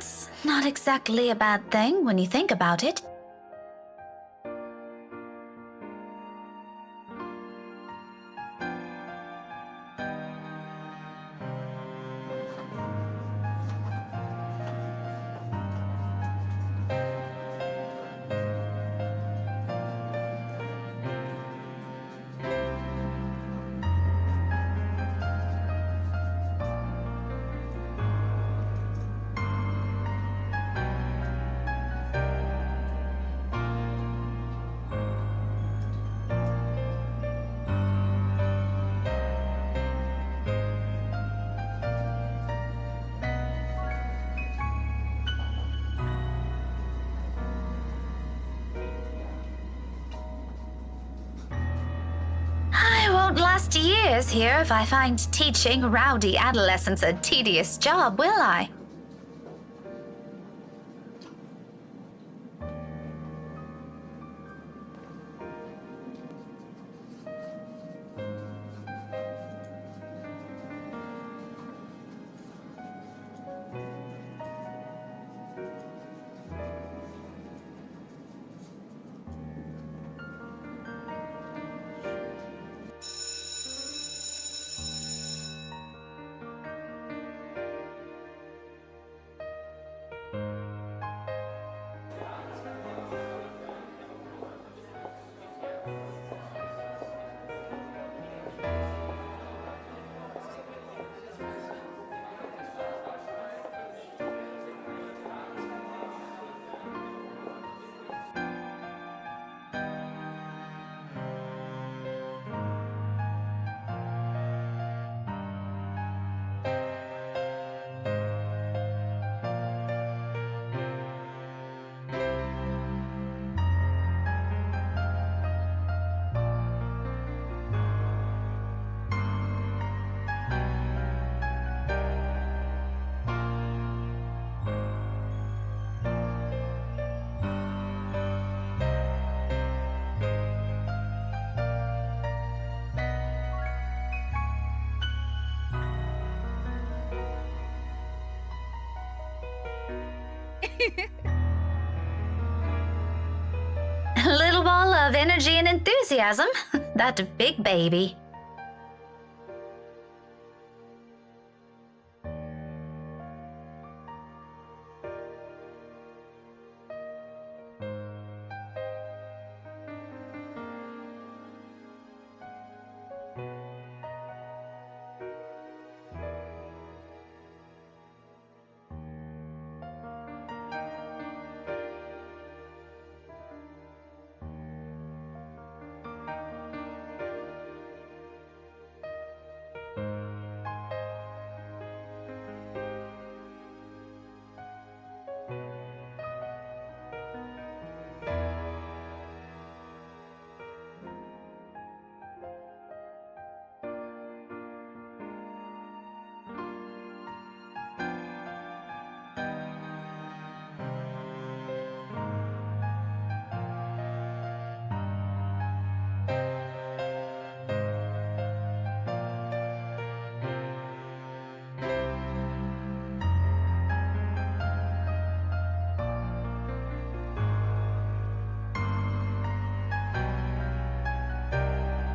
That's not exactly a bad thing when you think about it. I won't last years here if I find teaching rowdy adolescents a tedious job, will I? A little ball of energy and enthusiasm. That big baby.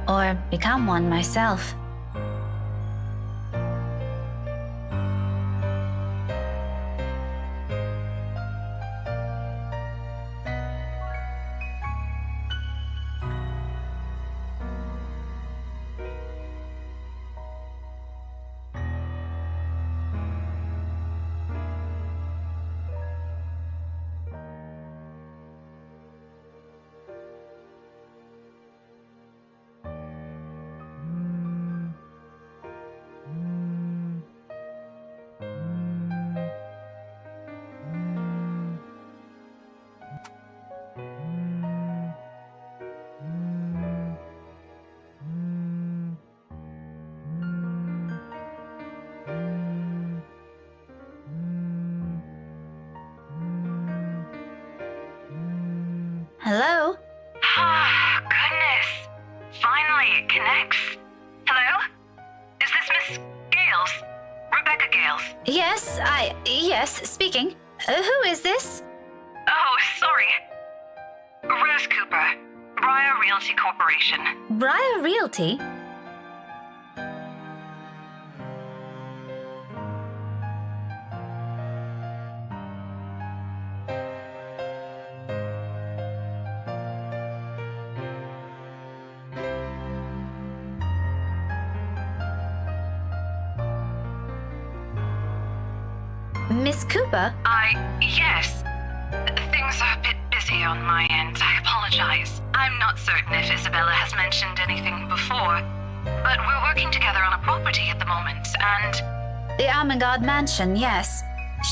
Or become one myself. Hello? Oh, goodness. Finally, it connects. Hello? Is this Miss Gales? Rebecca Gales? Yes, speaking. Who is this? Oh, sorry. Rose Cooper, Briar Realty Corporation. Briar Realty? Miss Cooper? Yes. Things are a bit busy on my end. I apologize. I'm not certain if Isabella has mentioned anything before, but we're working together on a property at the moment, and... The Armengard Mansion, yes.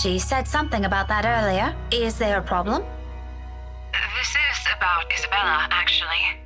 She said something about that earlier. Is there a problem? This is about Isabella, actually.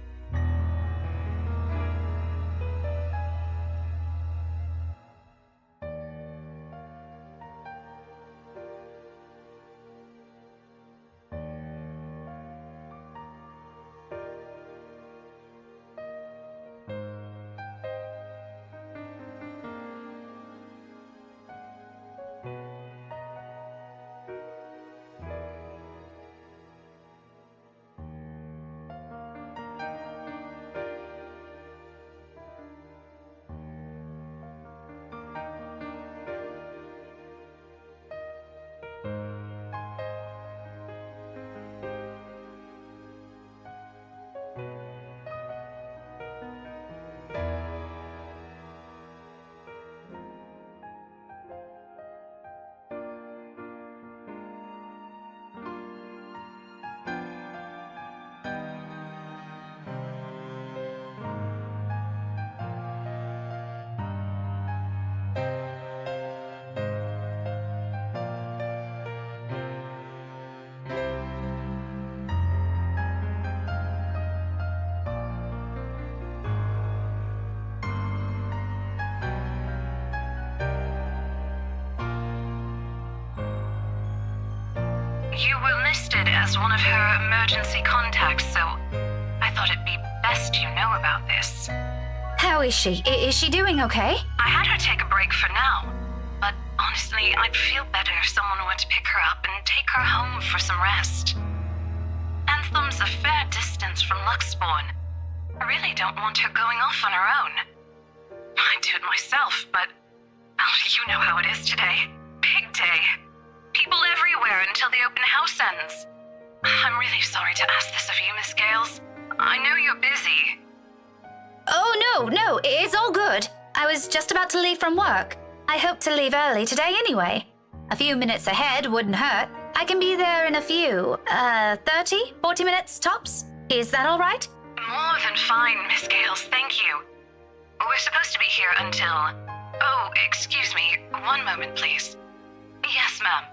You were listed as one of her emergency contacts, so I thought it'd be best you know about this. How is she? Is she doing okay? I had her take a break for now, but honestly, I'd feel better if someone were to pick her up and take her home for some rest. Anthem's a fair distance from Luxborn. I really don't want her going off on her own. I'd do it myself, but you know how it is today. Big day. People everywhere until the open house ends. I'm really sorry to ask this of you, Miss Gales. I know you're busy. Oh, no, it's all good. I was just about to leave from work. I hope to leave early today anyway. A few minutes ahead wouldn't hurt. I can be there in a few, 30, 40 minutes tops. Is that all right? More than fine, Miss Gales, thank you. We're supposed to be here until... Oh, excuse me. One moment, please. Yes, ma'am.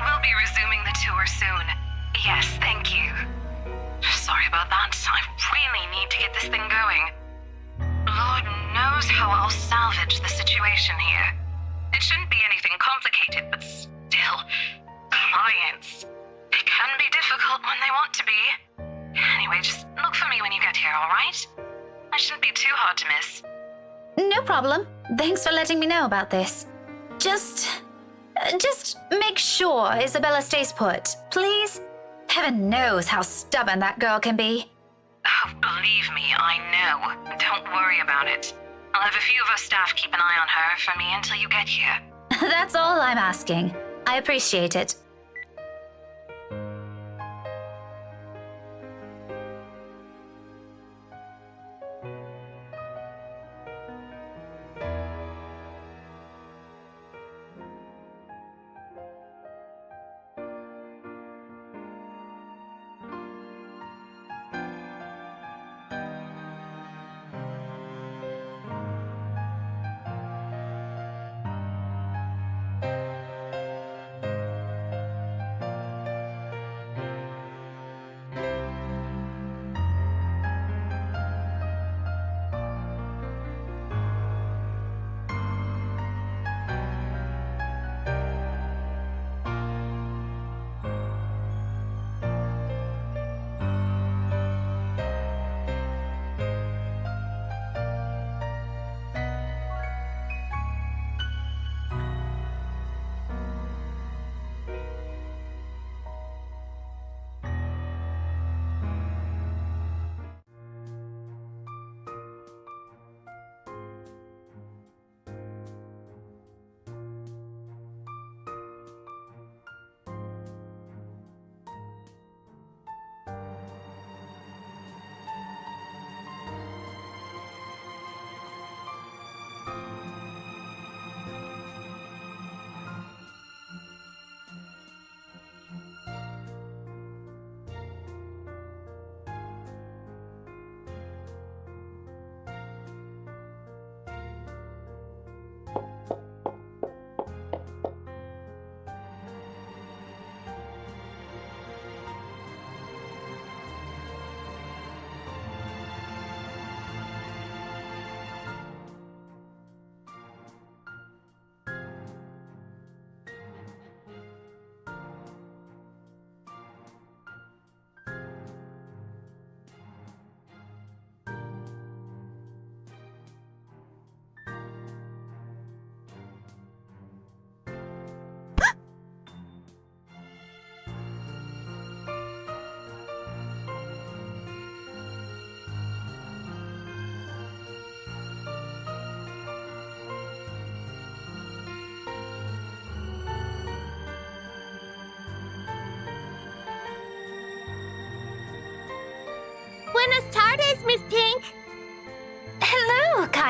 We'll be resuming the tour soon. Yes, thank you. Sorry about that. I really need to get this thing going. Lord knows how I'll salvage the situation here. It shouldn't be anything complicated, but still, clients. They can be difficult when they want to be. Anyway, just look for me when you get here, alright? I shouldn't be too hard to miss. No problem. Thanks for letting me know about this. Just make sure Isabella stays put, please. Heaven knows how stubborn that girl can be. Oh, believe me, I know. Don't worry about it. I'll have a few of our staff keep an eye on her for me until you get here. That's all I'm asking. I appreciate it.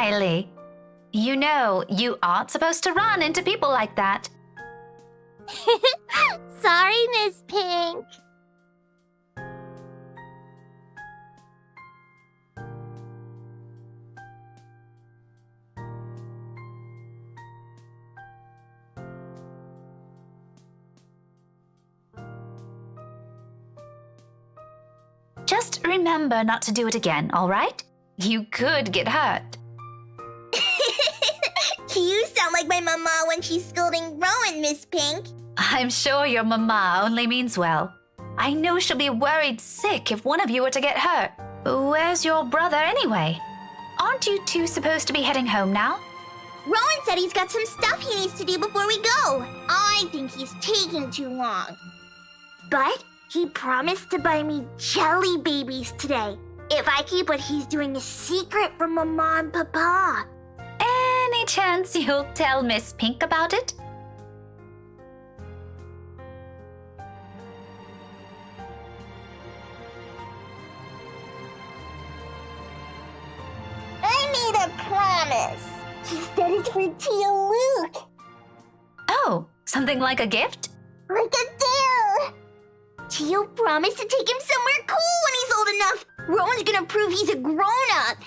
Kylie. You know, you aren't supposed to run into people like that. Sorry, Miss Pink. Just remember not to do it again, all right? You could get hurt. You sound like my mama when she's scolding Rowan, Miss Pink. I'm sure your mama only means well. I know she'll be worried sick if one of you were to get hurt. Where's your brother anyway? Aren't you two supposed to be heading home now? Rowan said he's got some stuff he needs to do before we go. I think he's taking too long. But he promised to buy me jelly babies today if I keep what he's doing a secret from Mama and Papa. Any chance you'll tell Miss Pink about it? I made a promise. He said it's for Tia Luke. Oh, something like a gift? Like a deal. Tio promised to take him somewhere cool when he's old enough. Rowan's gonna prove he's a grown-up.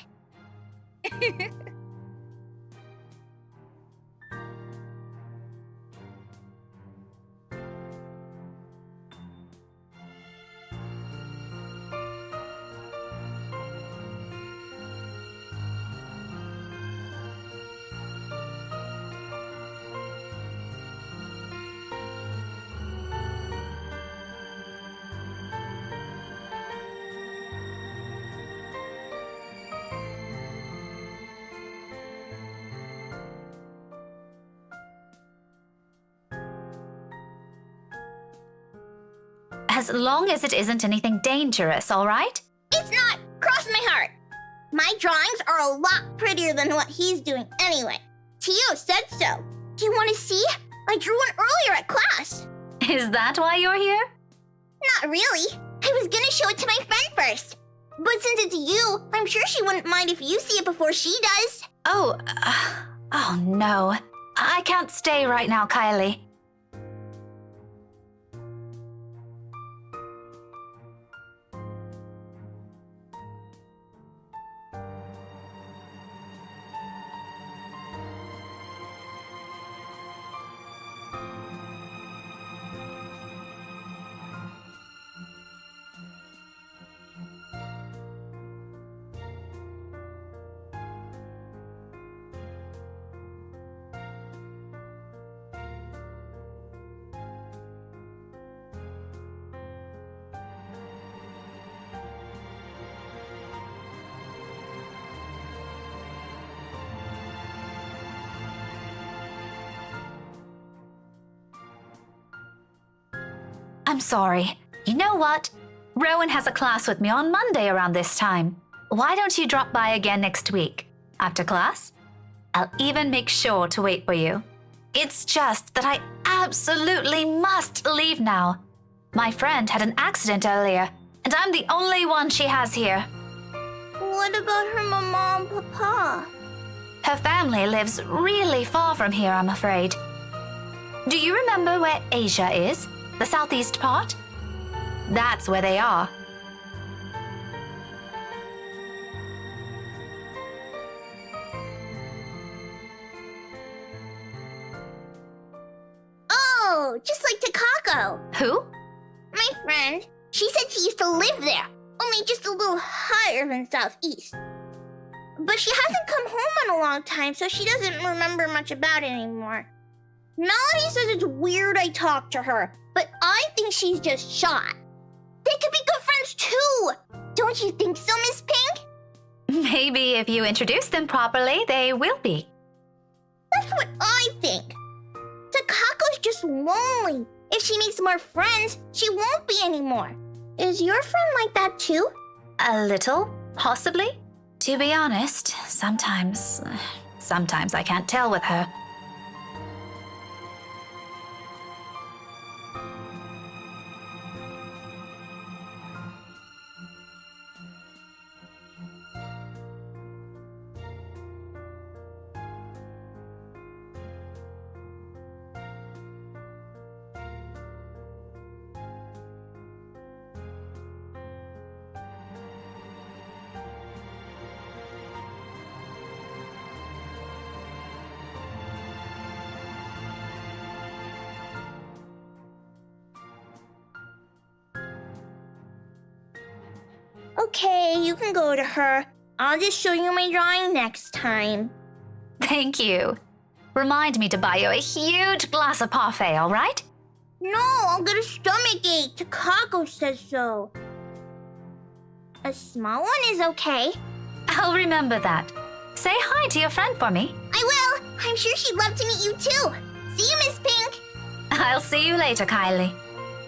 As long as it isn't anything dangerous, all right? It's not. Cross my heart. My drawings are a lot prettier than what he's doing anyway. Tio said so. Do you want to see? I drew one earlier at class. Is that why you're here? Not really. I was gonna show it to my friend first. But since it's you, I'm sure she wouldn't mind if you see it before she does. Oh no. I can't stay right now, Kylie. I'm sorry. You know what? Rowan has a class with me on Monday around this time. Why don't you drop by again next week? After class? I'll even make sure to wait for you. It's just that I absolutely must leave now. My friend had an accident earlier, and I'm the only one she has here. What about her mama and papa? Her family lives really far from here, I'm afraid. Do you remember where Asia is? The southeast part? That's where they are. Oh, just like Takako. Who? My friend. She said she used to live there, only just a little higher than southeast. But she hasn't come home in a long time, so she doesn't remember much about it anymore. Melody says it's weird I talked to her, but I think she's just shot. They could be good friends too! Don't you think so, Miss Pink? Maybe if you introduce them properly, they will be. That's what I think. Takako's just lonely. If she makes more friends, she won't be anymore. Is your friend like that too? A little, possibly. To be honest, sometimes I can't tell with her. Okay, you can go to her. I'll just show you my drawing next time. Thank you. Remind me to buy you a huge glass of parfait, all right? No, I'll get a stomachache. Chicago says so. A small one is okay. I'll remember that. Say hi to your friend for me. I will. I'm sure she'd love to meet you too. See you, Miss Pink. I'll see you later, Kylie.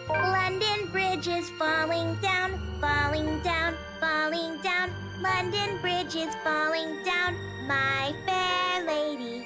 London Bridge is falling down, falling down, falling down. London Bridge is falling down, my fair lady.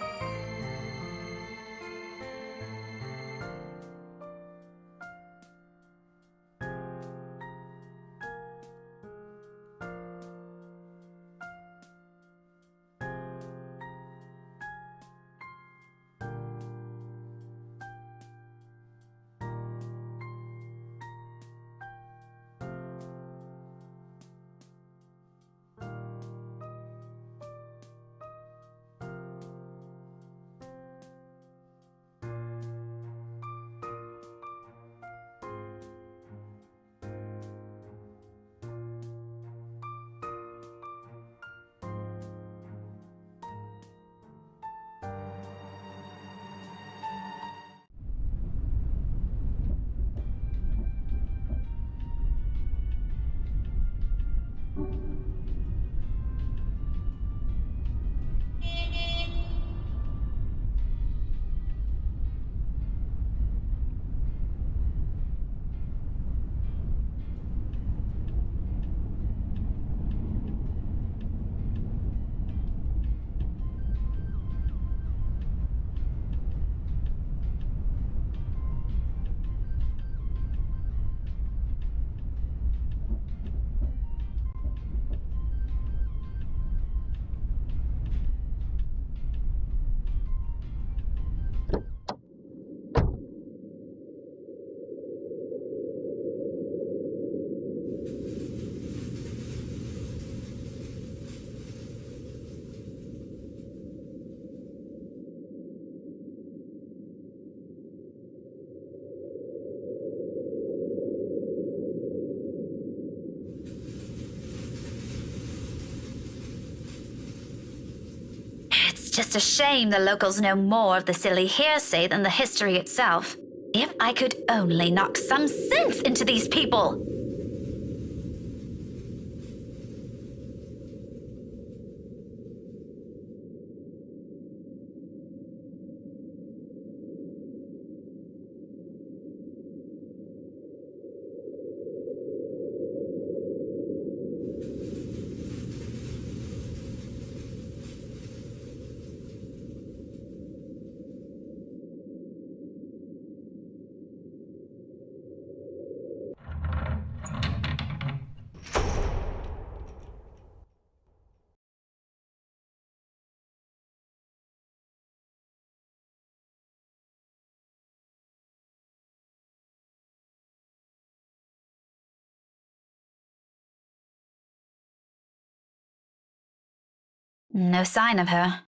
It's just a shame the locals know more of the silly hearsay than the history itself. If I could only knock some sense into these people! No sign of her.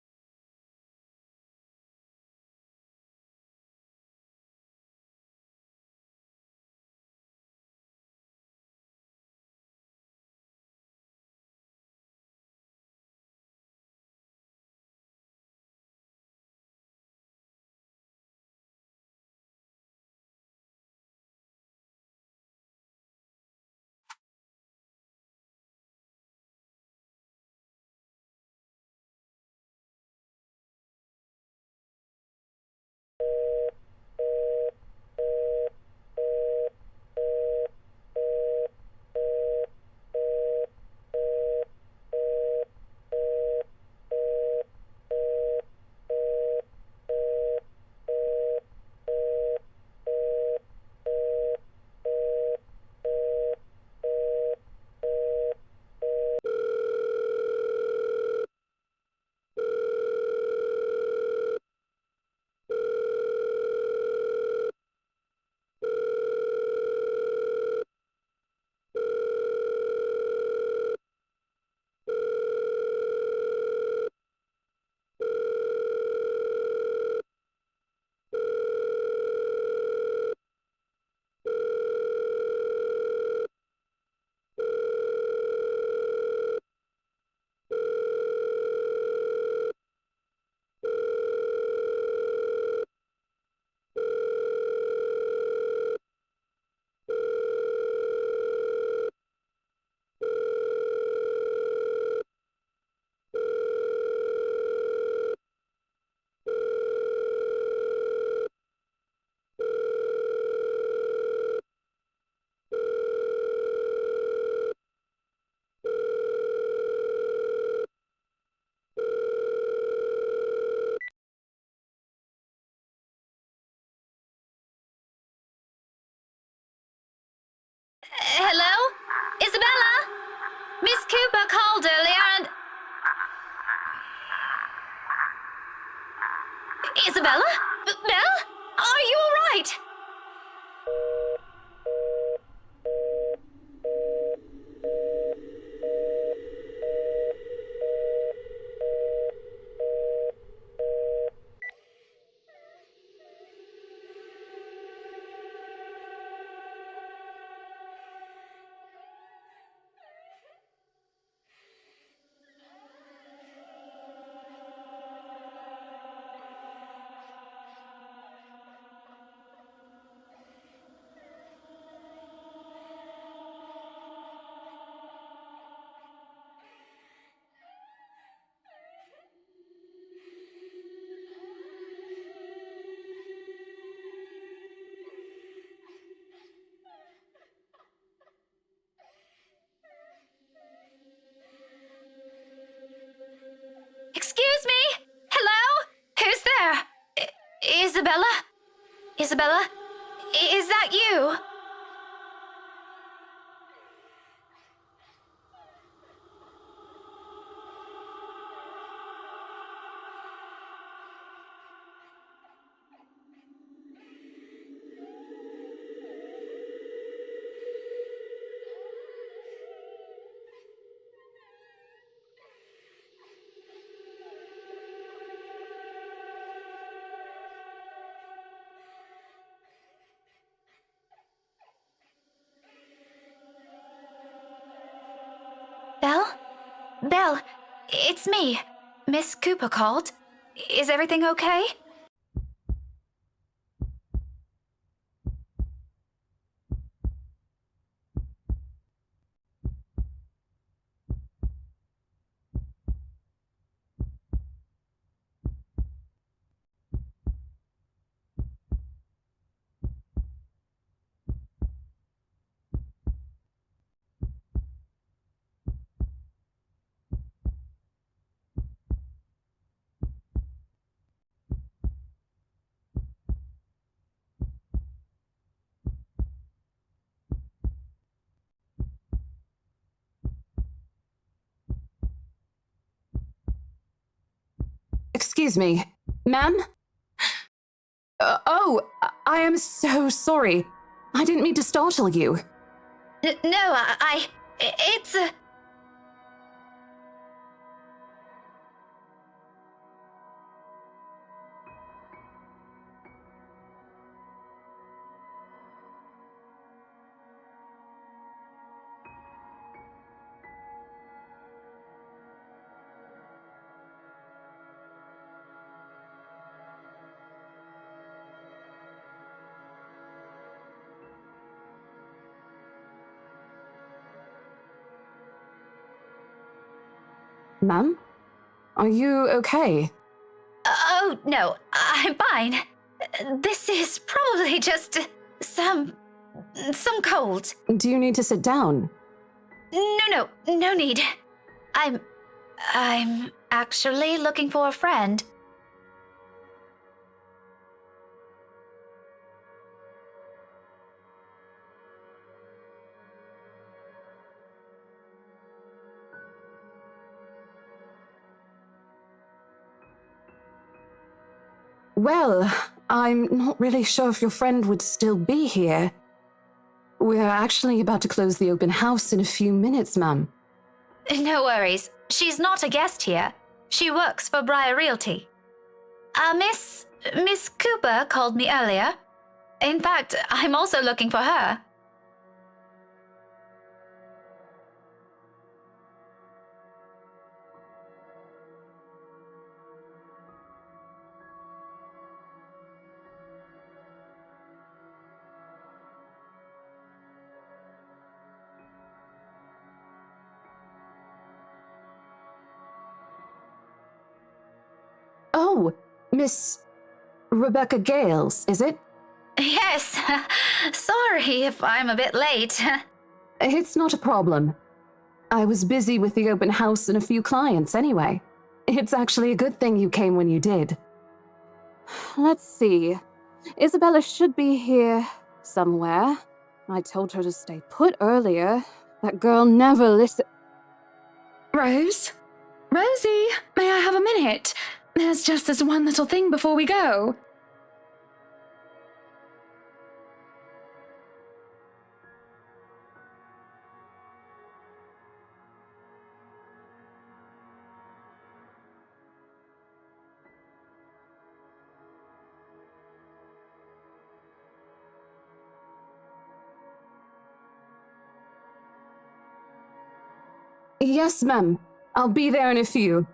Isabella? Belle? Are you all right? Excuse me? Hello? Who's there? Isabella? Isabella? Is that you? Belle? Belle, it's me. Miss Cooper called. Is everything okay? Excuse me, ma'am? I am so sorry. I didn't mean to startle you. No, it's a... Ma'am? Are you okay? Oh, no, I'm fine. This is probably just some cold. Do you need to sit down? No need. I'm actually looking for a friend. Well, I'm not really sure if your friend would still be here. We're actually about to close the open house in a few minutes, ma'am. No worries. She's not a guest here. She works for Briar Realty. Miss Cooper called me earlier. In fact, I'm also looking for her. Oh, Miss Rebecca Gales, is it? Yes. Sorry if I'm a bit late. It's not a problem. I was busy with the open house and a few clients anyway. It's actually a good thing you came when you did. Let's see. Isabella should be here somewhere. I told her to stay put earlier. That girl never listens. Rose? Rosie, may I have a minute? There's just this one little thing before we go. Yes, ma'am. I'll be there in a few.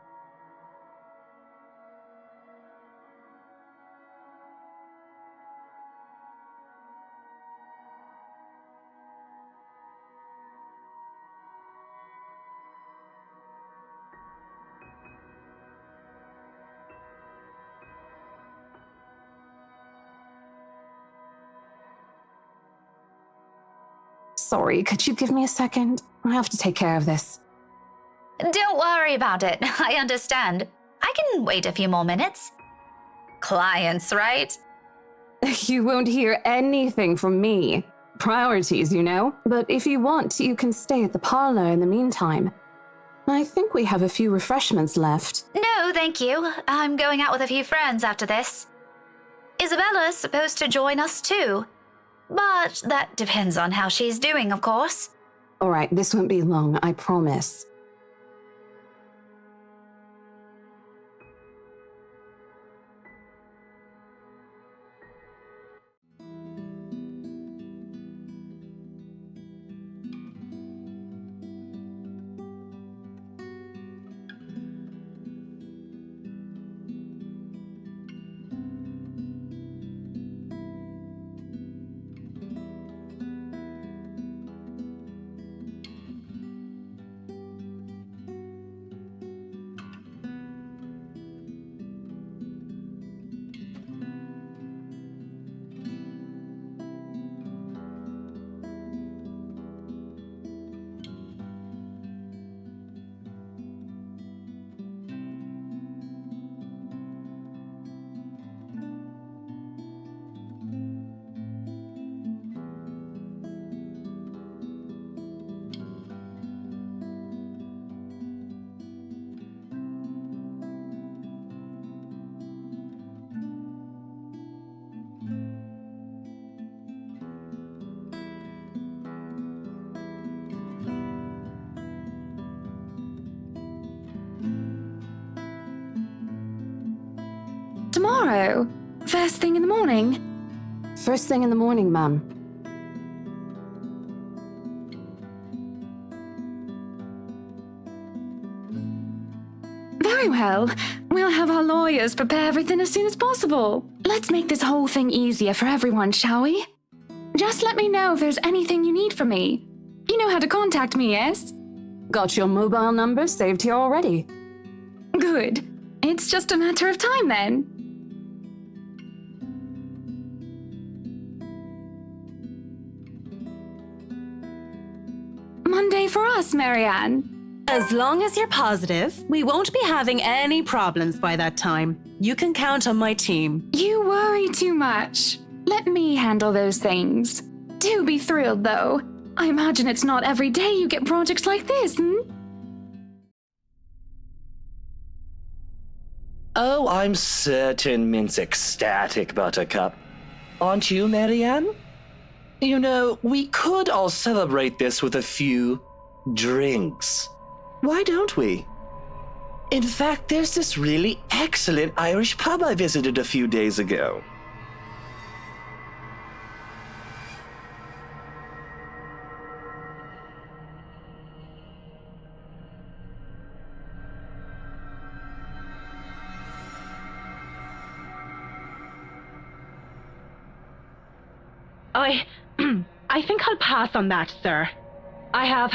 Sorry, could you give me a second? I have to take care of this. Don't worry about it. I understand. I can wait a few more minutes. Clients, right? You won't hear anything from me. Priorities, you know? But if you want, you can stay at the parlor in the meantime. I think we have a few refreshments left. No, thank you. I'm going out with a few friends after this. Isabella's supposed to join us too. But that depends on how she's doing, of course. All right, this won't be long, I promise. Tomorrow? First thing in the morning? First thing in the morning, ma'am. Very well. We'll have our lawyers prepare everything as soon as possible. Let's make this whole thing easier for everyone, shall we? Just let me know if there's anything you need from me. You know how to contact me, yes? Got your mobile number saved here already. Good. It's just a matter of time then. Monday for us, Marianne. As long as you're positive, we won't be having any problems by that time. You can count on my team. You worry too much. Let me handle those things. Do be thrilled, though. I imagine it's not every day you get projects like this, Oh, I'm certain Mint's ecstatic, Buttercup. Aren't you, Marianne? You know, we could all celebrate this with a few drinks. Why don't we? In fact, there's this really excellent Irish pub I visited a few days ago. I think I'll pass on that, sir. I have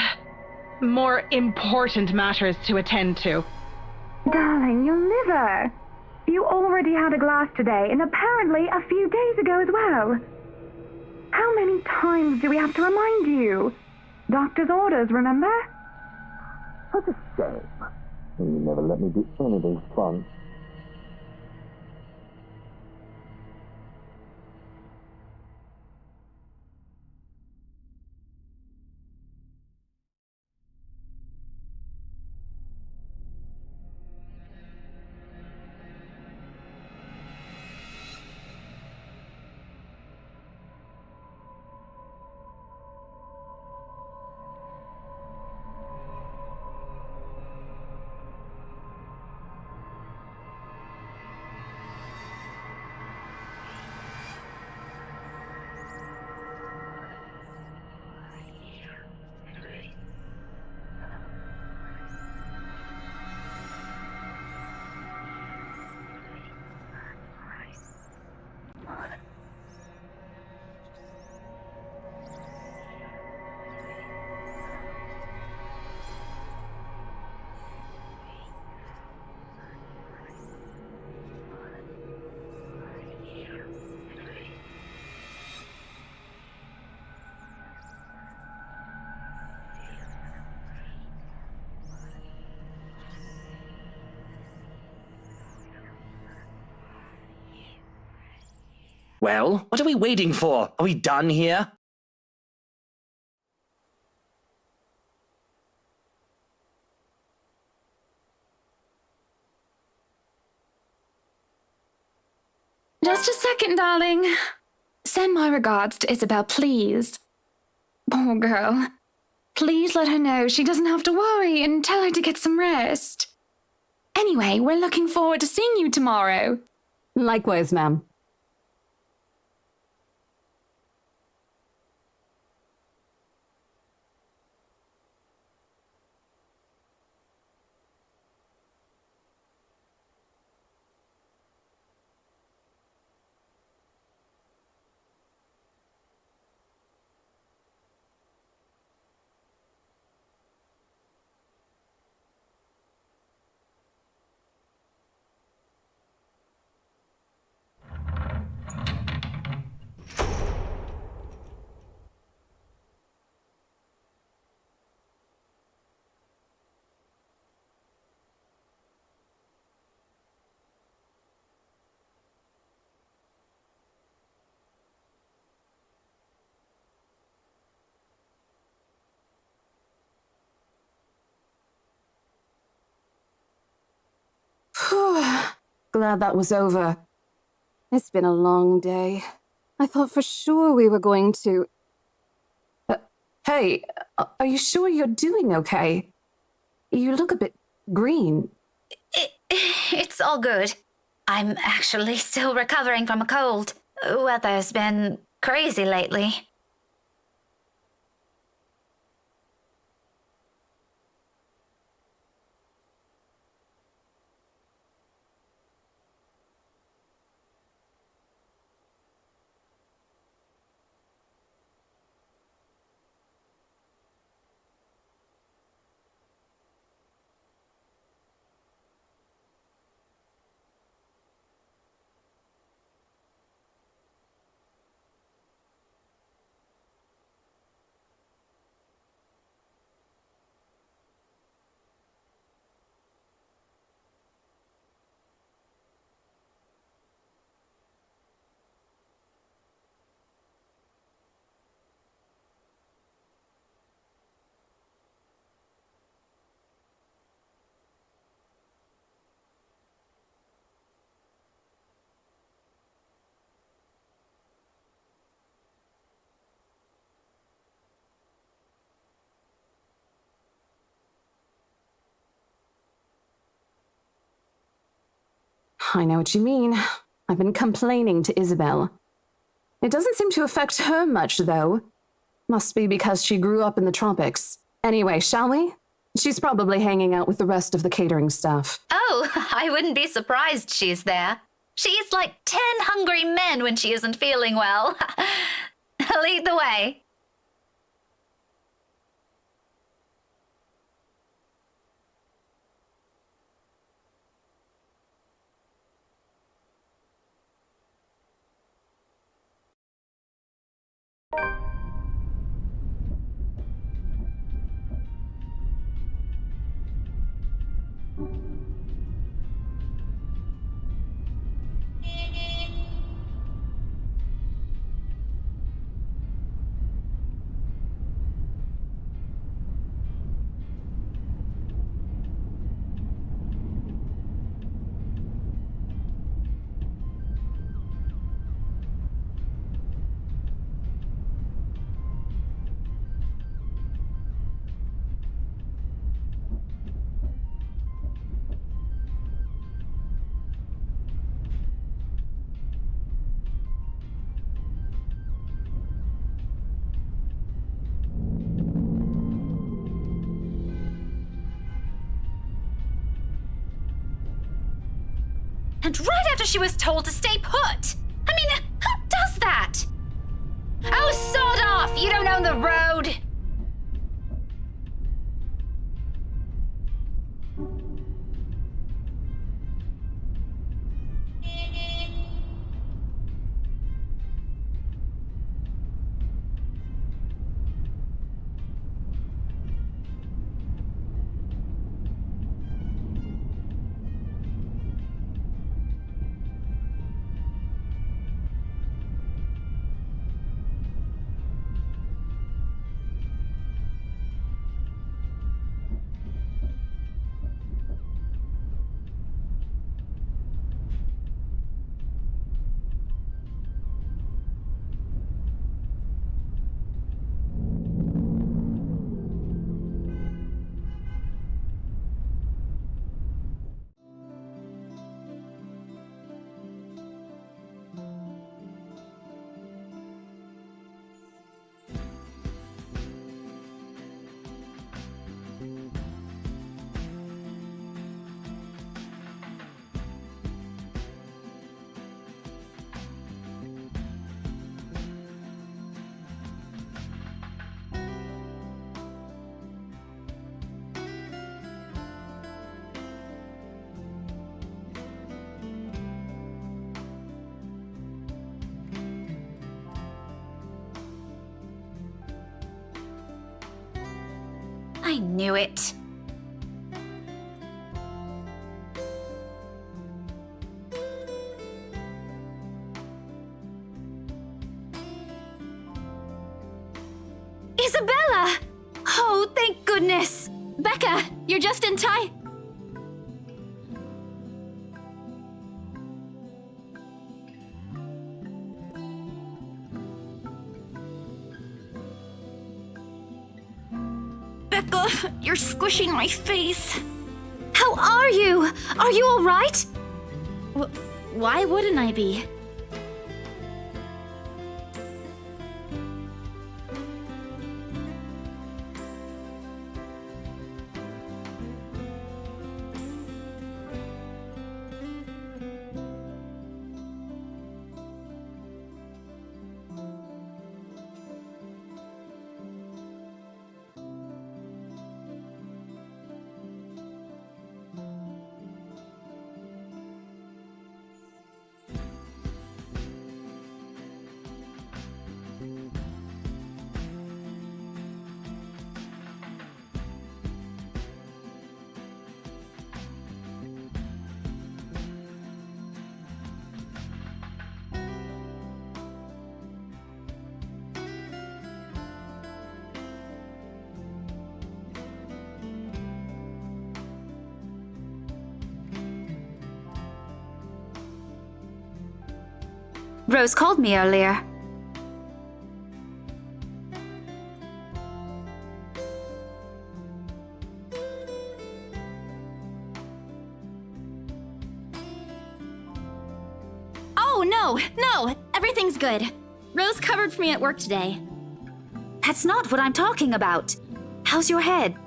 more important matters to attend to. Darling, your liver. You already had a glass today, and apparently a few days ago as well. How many times do we have to remind you? Doctor's orders, remember? What a shame. You never let me do anything fun. Well, what are we waiting for? Are we done here? Just a second, darling. Send my regards to Isabel, please. Poor girl. Please let her know she doesn't have to worry and tell her to get some rest. Anyway, we're looking forward to seeing you tomorrow. Likewise, ma'am. Glad that was over. It's been a long day. I thought for sure we were going to... Hey, are you sure you're doing okay? You look a bit green. It's all good. I'm actually still recovering from a cold. Weather's been crazy lately. I know what you mean. I've been complaining to Isabel. It doesn't seem to affect her much, though. Must be because she grew up in the tropics. Anyway, shall we? She's probably hanging out with the rest of the catering staff. Oh, I wouldn't be surprised she's there. She eats like 10 hungry men when she isn't feeling well. Lead the way. And right after she was told to stay put! I mean, who does that? Oh, sod off! You don't own the road! I knew it. Isabella! Oh, thank goodness! Becca, you're just in time. Becca, you're squishing my face. How are you? Are you all right? Why wouldn't I be? Rose called me earlier. Oh, no, everything's good. Rose covered for me at work today. That's not what I'm talking about. How's your head?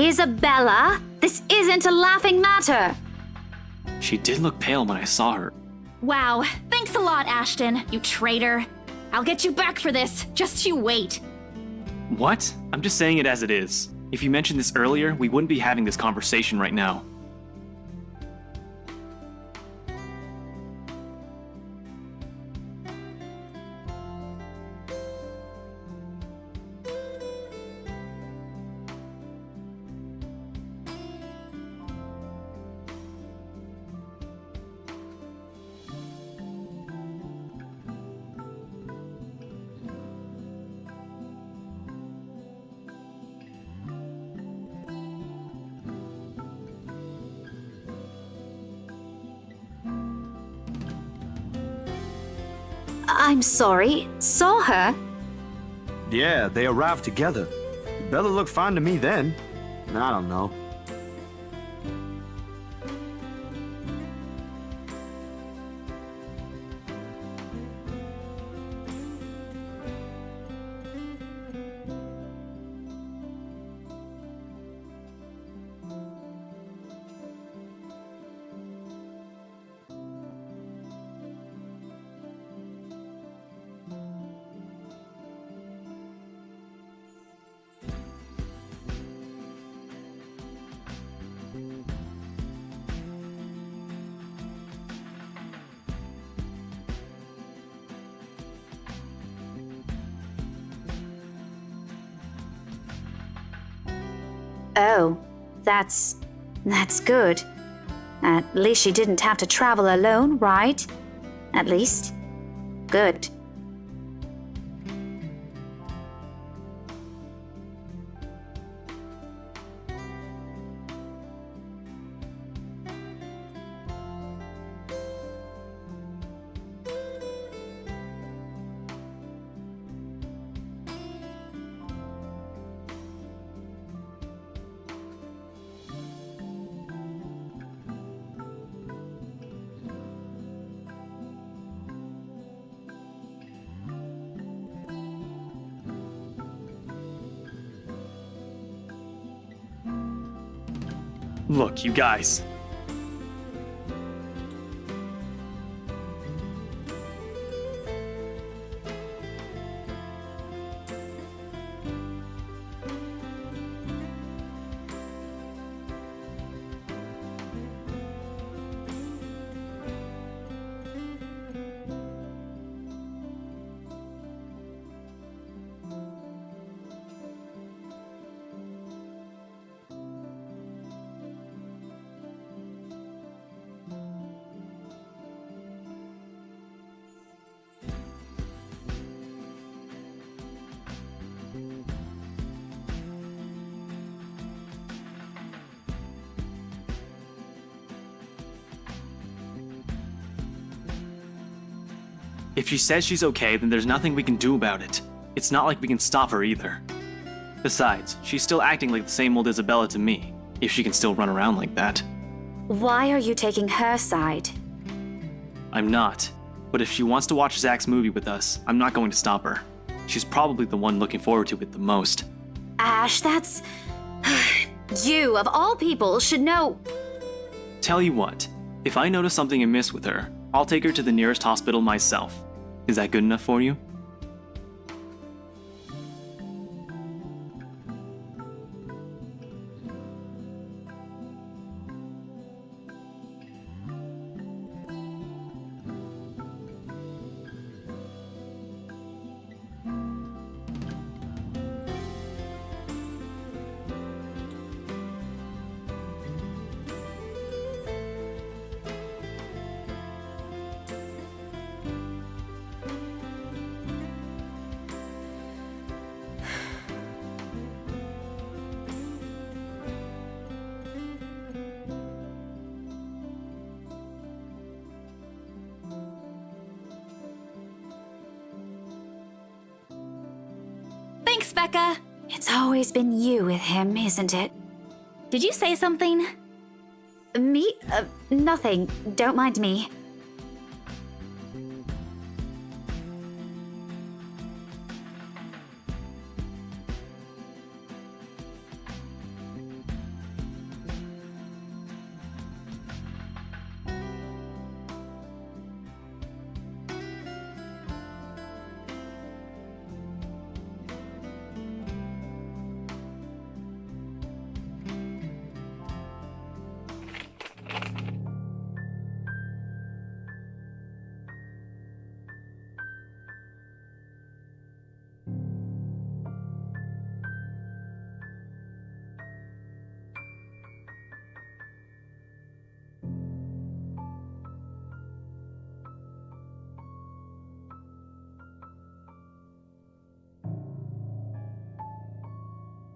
Isabella, this isn't a laughing matter. She did look pale when I saw her. Wow, thanks a lot, Ashton, you traitor. I'll get you back for this, just you wait. What? I'm just saying it as it is. If you mentioned this earlier, we wouldn't be having this conversation right now. I'm sorry. Saw her? Yeah, they arrived together. Bella looked fine to me then. I don't know. Oh, that's good. At least she didn't have to travel alone, right? At least. Good. Look, you guys. If she says she's okay, then there's nothing we can do about it. It's not like we can stop her either. Besides, she's still acting like the same old Isabella to me, if she can still run around like that. Why are you taking her side? I'm not. But if she wants to watch Zach's movie with us, I'm not going to stop her. She's probably the one looking forward to it the most. Ash, that's... You, of all people, should know... Tell you what, if I notice something amiss with her, I'll take her to the nearest hospital myself. Is that good enough for you? Thanks, Becca. It's always been you with him, isn't it? Did you say something? Me? Nothing. Don't mind me.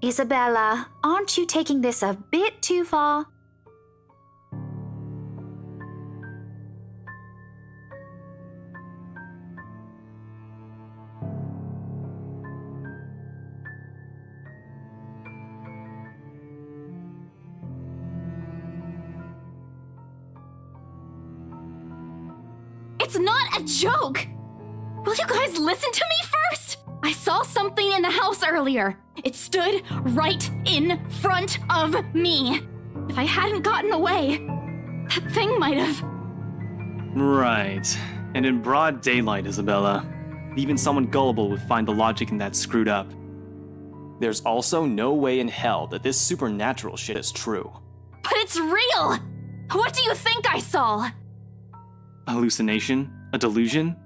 Isabella, aren't you taking this a bit too far? It's not a joke! Will you guys listen to me first? I saw something in the house earlier. It stood right in front of me. If I hadn't gotten away, that thing might have... Right. And in broad daylight, Isabella. Even someone gullible would find the logic in that screwed up. There's also no way in hell that this supernatural shit is true. But it's real! What do you think I saw? A hallucination? A delusion?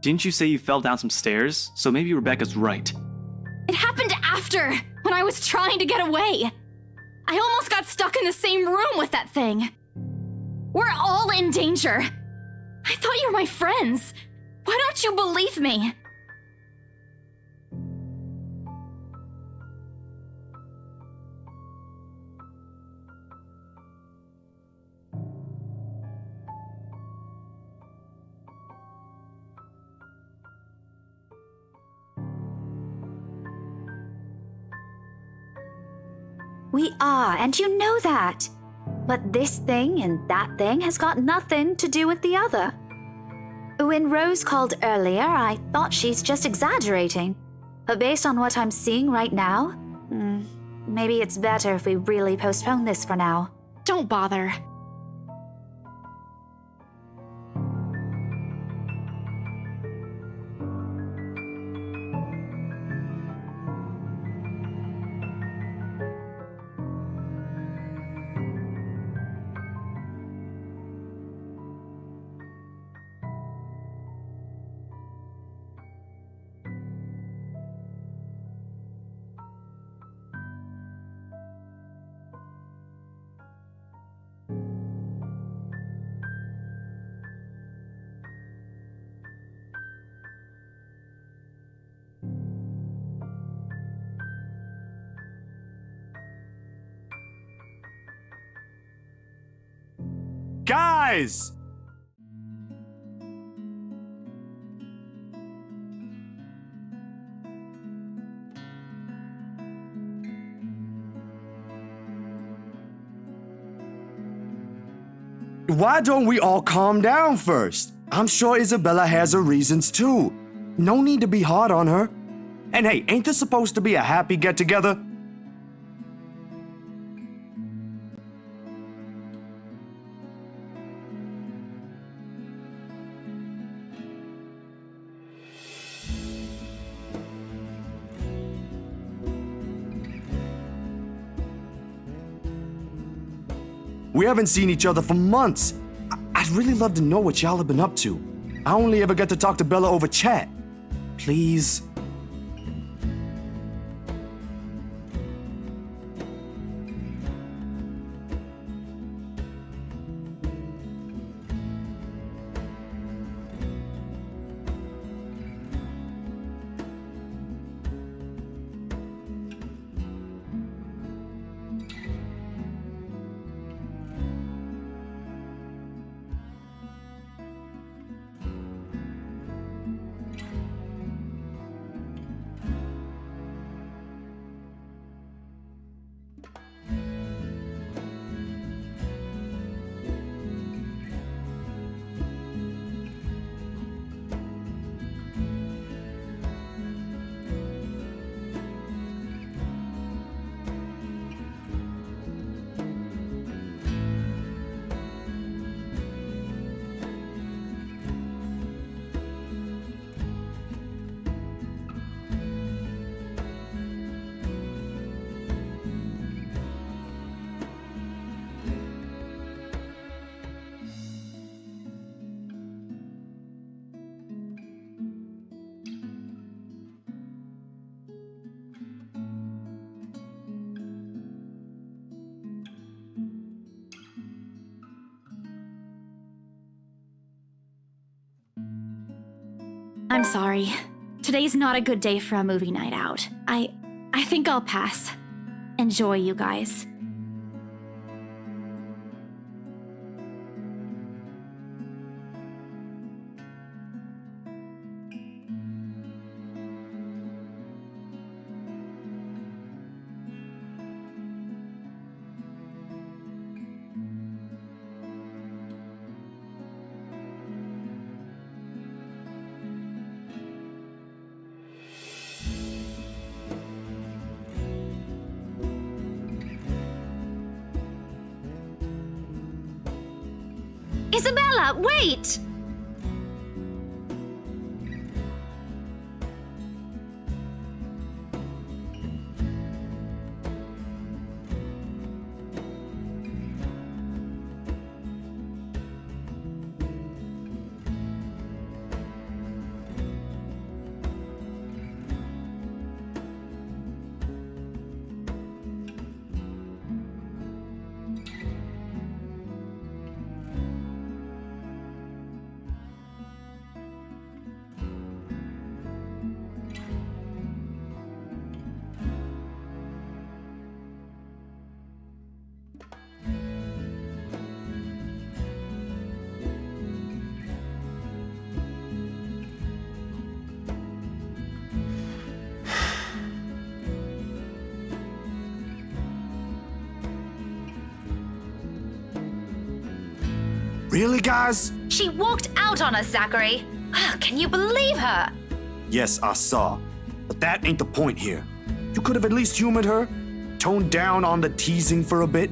Didn't you say you fell down some stairs? So maybe Rebecca's right. It happened after, when I was trying to get away. I almost got stuck in the same room with that thing. We're all in danger. I thought you were my friends. Why don't you believe me? We are, and you know that. But this thing and that thing has got nothing to do with the other. When Rose called earlier, I thought she's just exaggerating. But based on what I'm seeing right now, maybe it's better if we really postpone this for now. Don't bother. Guys! Why don't we all calm down first? I'm sure Isabella has her reasons too. No need to be hard on her. And hey, ain't this supposed to be a happy get-together? We haven't seen each other for months. I'd really love to know what y'all have been up to. I only ever get to talk to Bella over chat. Please. I'm sorry. Today's not a good day for a movie night out. I think I'll pass. Enjoy, you guys. Isabella, wait! Really, guys? She walked out on us, Zachary. Can you believe her? Yes, I saw. But that ain't the point here. You could have at least humored her, toned down on the teasing for a bit.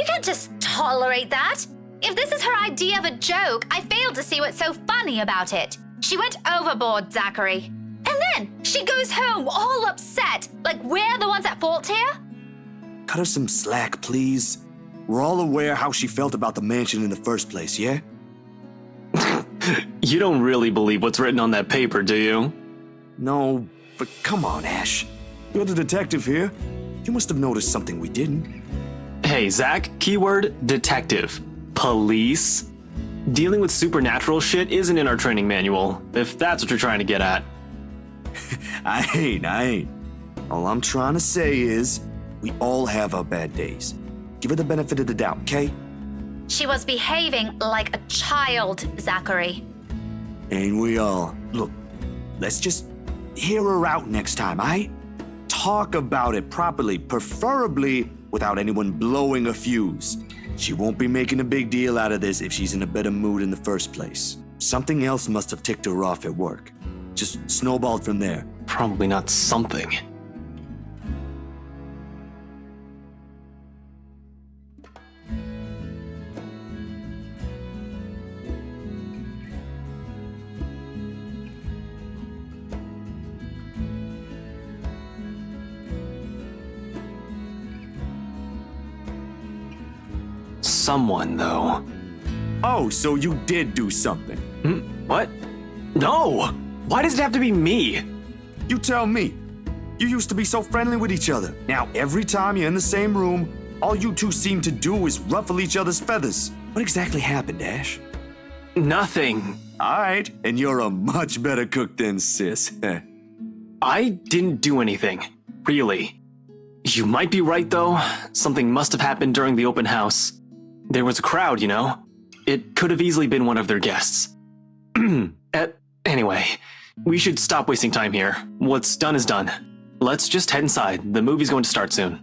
You can't just tolerate that. If this is her idea of a joke, I fail to see what's so funny about it. She went overboard, Zachary. And then she goes home all upset, like we're the ones at fault here? Cut her some slack, please. We're all aware how she felt about the mansion in the first place, yeah? You don't really believe what's written on that paper, do you? No, but come on, Ash. You're the detective here. You must have noticed something we didn't. Hey, Zach, keyword detective. Police? Dealing with supernatural shit isn't in our training manual, if that's what you're trying to get at. I ain't. All I'm trying to say is, we all have our bad days. Give her the benefit of the doubt, okay? She was behaving like a child, Zachary. Ain't we all? Look, let's just hear her out next time, aight? Talk about it properly, preferably without anyone blowing a fuse. She won't be making a big deal out of this if she's in a better mood in the first place. Something else must have ticked her off at work. Just snowballed from there. Probably not something. Someone, though. Oh, so you did do something. What? No! Why does it have to be me? You tell me. You used to be so friendly with each other. Now, every time you're in the same room, all you two seem to do is ruffle each other's feathers. What exactly happened, Ash? Nothing. All right, and you're a much better cook than Sis. I didn't do anything. Really. You might be right, though. Something must have happened during the open house. There was a crowd, you know? It could have easily been one of their guests. Anyway, we should stop wasting time here. What's done is done. Let's just head inside. The movie's going to start soon.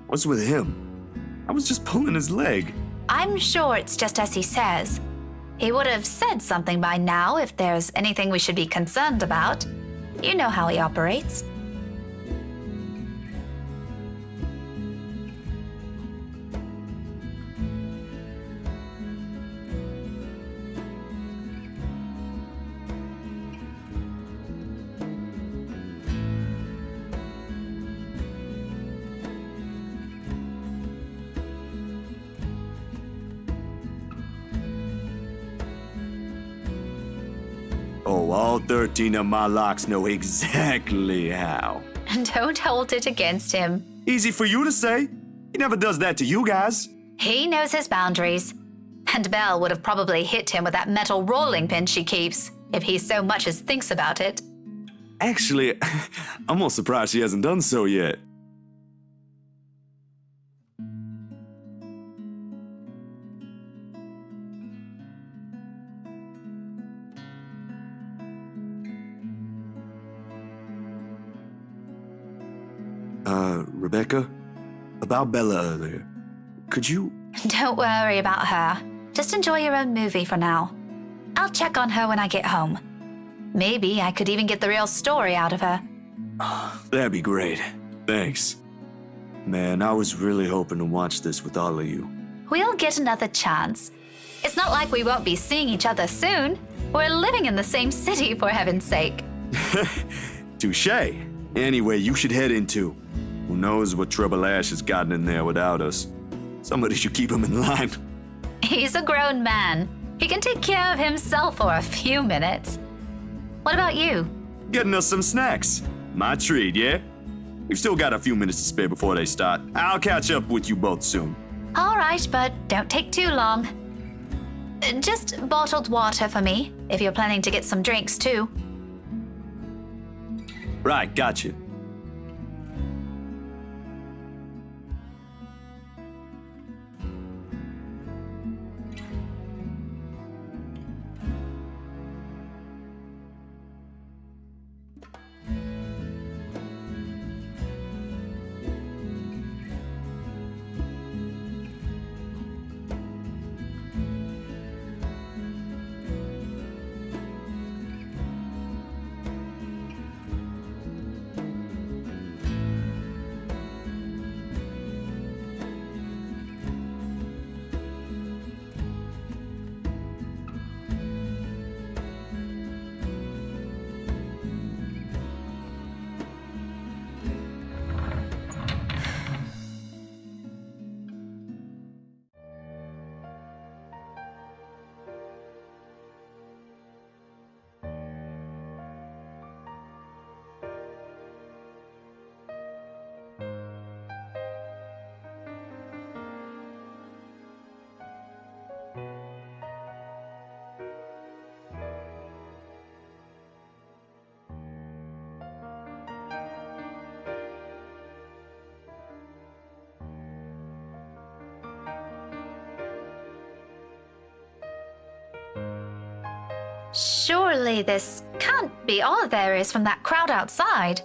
What's with him? I was just pulling his leg. I'm sure it's just as he says. He would have said something by now if there's anything we should be concerned about. You know how he operates. Oh, all 13 of my locks know exactly how. Don't hold it against him. Easy for you to say. He never does that to you guys. He knows his boundaries. And Belle would have probably hit him with that metal rolling pin she keeps, if he so much as thinks about it. Actually, I'm more surprised she hasn't done so yet. Rebecca? About Bella earlier. Could you... Don't worry about her. Just enjoy your own movie for now. I'll check on her when I get home. Maybe I could even get the real story out of her. That'd be great. Thanks. Man, I was really hoping to watch this with all of you. We'll get another chance. It's not like we won't be seeing each other soon. We're living in the same city, for heaven's sake. Touche. Anyway, you should head into. Who knows what trouble Ash has gotten in there without us. Somebody should keep him in line. He's a grown man. He can take care of himself for a few minutes. What about you? Getting us some snacks. My treat, yeah? We've still got a few minutes to spare before they start. I'll catch up with you both soon. All right, but don't take too long. Just bottled water for me, if you're planning to get some drinks too. Right, gotcha. Surely this can't be all there is from that crowd outside.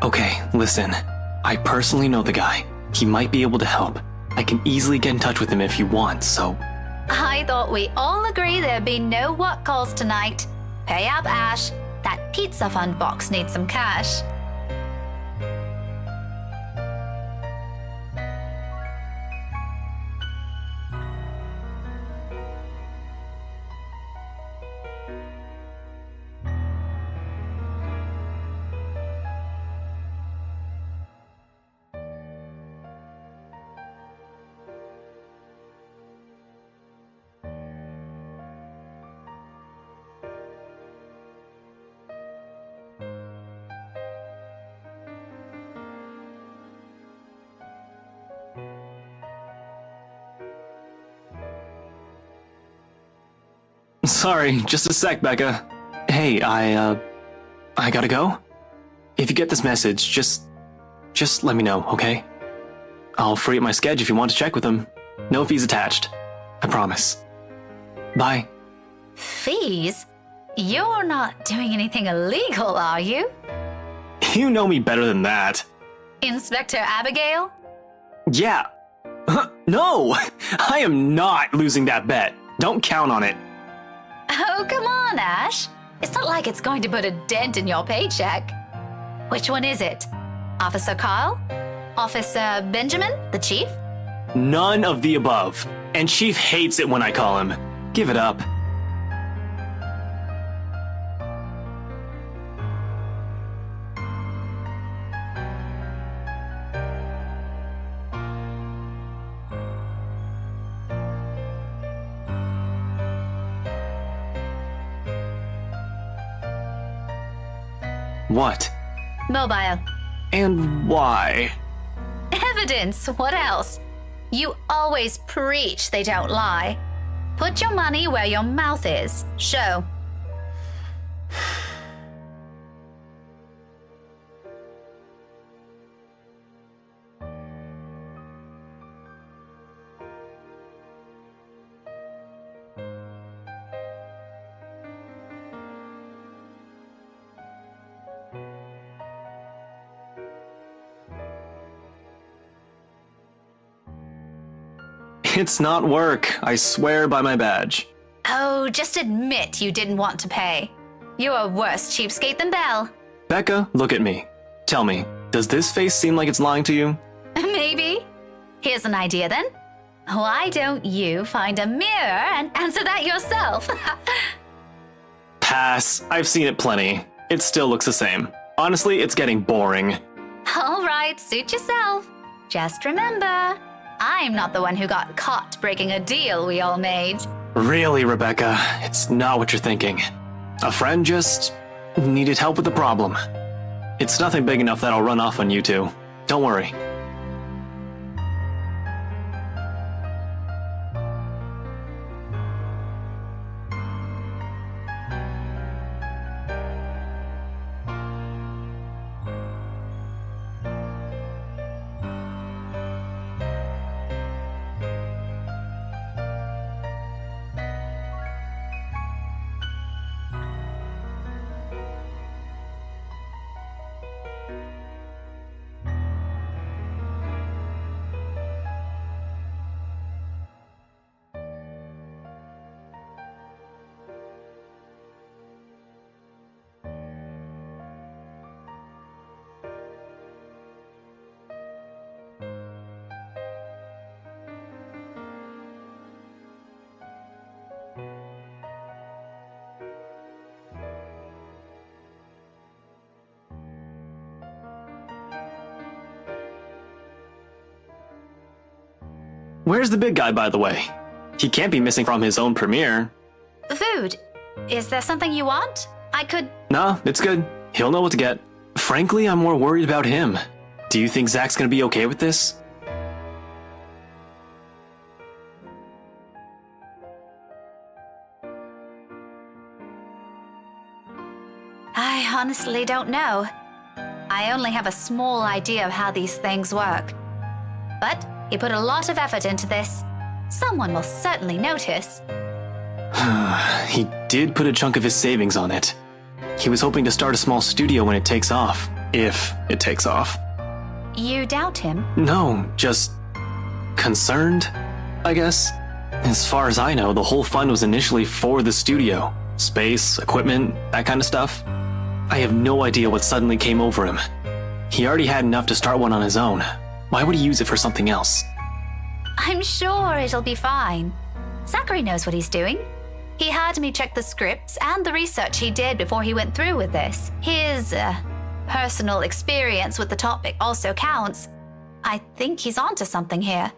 Okay, listen. I personally know the guy. He might be able to help. I can easily get in touch with him if you want, so... I thought we all agree there'd be no work calls tonight. Pay up, Ash. That pizza fund box needs some cash. Sorry, just a sec, Becca. Hey, I gotta go? If you get this message, just let me know, okay? I'll free up my schedule if you want to check with him. No fees attached. I promise. Bye. Fees? You're not doing anything illegal, are you? You know me better than that. Inspector Abigail? Yeah. No! I am not losing that bet. Don't count on it. Oh, come on, Ash. It's not like it's going to put a dent in your paycheck. Which one is it? Officer Carl? Officer Benjamin, the chief? None of the above. And Chief hates it when I call him. Give it up. What? Mobile. And why? Evidence, what else? You always preach they don't lie. Put your money where your mouth is. Show. It's not work, I swear by my badge. Oh, just admit you didn't want to pay. You're a worse cheapskate than Belle. Becca, look at me. Tell me, does this face seem like it's lying to you? Maybe. Here's an idea then. Why don't you find a mirror and answer that yourself? Pass. I've seen it plenty. It still looks the same. Honestly, it's getting boring. All right, suit yourself. Just remember, I'm not the one who got caught breaking a deal we all made. Really, Rebecca, it's not what you're thinking. A friend just needed help with the problem. It's nothing big enough that I'll run off on you two. Don't worry. Where's the big guy, by the way? He can't be missing from his own premiere. Food. Is there something you want? I could... Nah, it's good. He'll know what to get. Frankly, I'm more worried about him. Do you think Zach's gonna be okay with this? I honestly don't know. I only have a small idea of how these things work. But he put a lot of effort into this. Someone will certainly notice. He did put a chunk of his savings on it. He was hoping to start a small studio when it takes off. If it takes off. You doubt him? No, just concerned, I guess. As far as I know, the whole fund was initially for the studio. Space, equipment, that kind of stuff. I have no idea what suddenly came over him. He already had enough to start one on his own. Why would he use it for something else? I'm sure it'll be fine. Zachary knows what he's doing. He had me check the scripts and the research he did before he went through with this. His personal experience with the topic also counts. I think he's onto something here.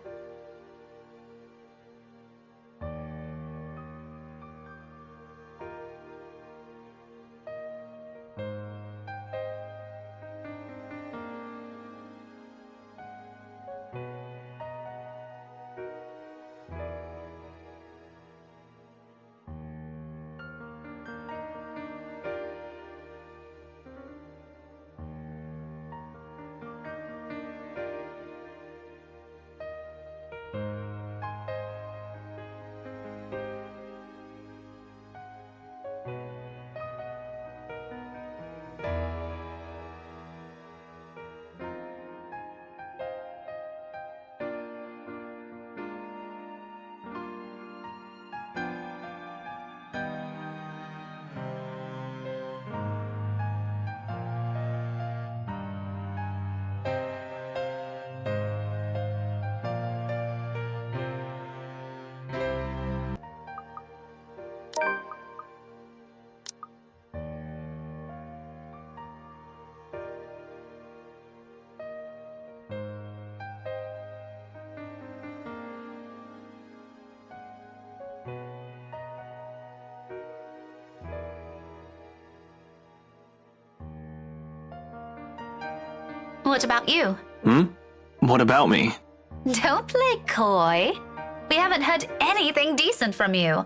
What about you? What about me? Don't play coy. We haven't heard anything decent from you.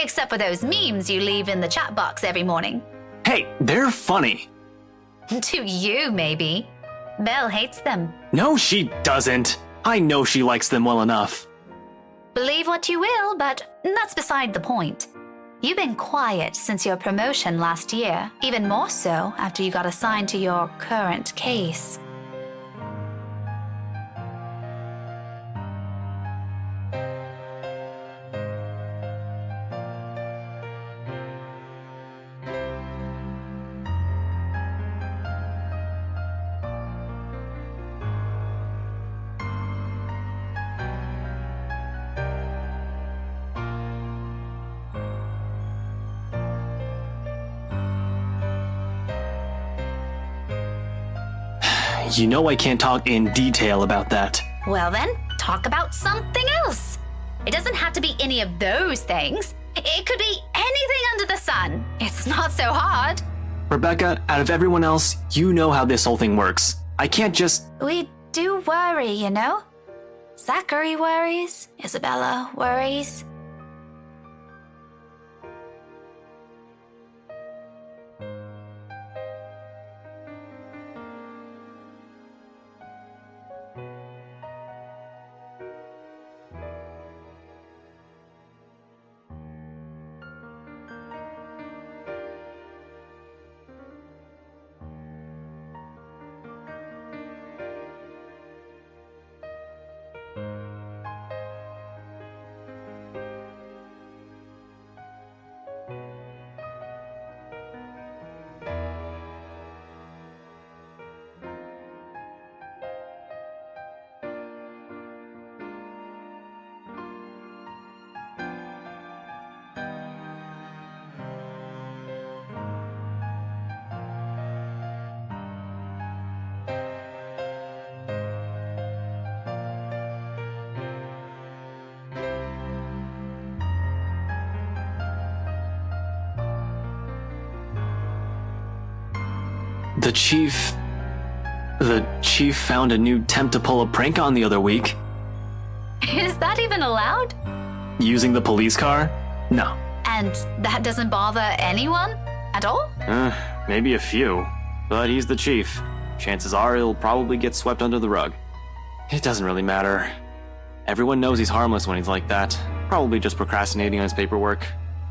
Except for those memes you leave in the chat box every morning. Hey, they're funny. To you, maybe. Belle hates them. No, she doesn't. I know she likes them well enough. Believe what you will, but that's beside the point. You've been quiet since your promotion last year, even more so after you got assigned to your current case. You know I can't talk in detail about that. Well then, talk about something else. It doesn't have to be any of those things. It could be anything under the sun. It's not so hard. Rebecca, out of everyone else, you know how this whole thing works. I can't just... We do worry, you know? Zachary worries. Isabella worries. The chief found a new temp to pull a prank on the other week. Is that even allowed? Using the police car? No. And that doesn't bother anyone at all? Maybe a few. But he's the chief. Chances are he'll probably get swept under the rug. It doesn't really matter. Everyone knows he's harmless when he's like that. Probably just procrastinating on his paperwork.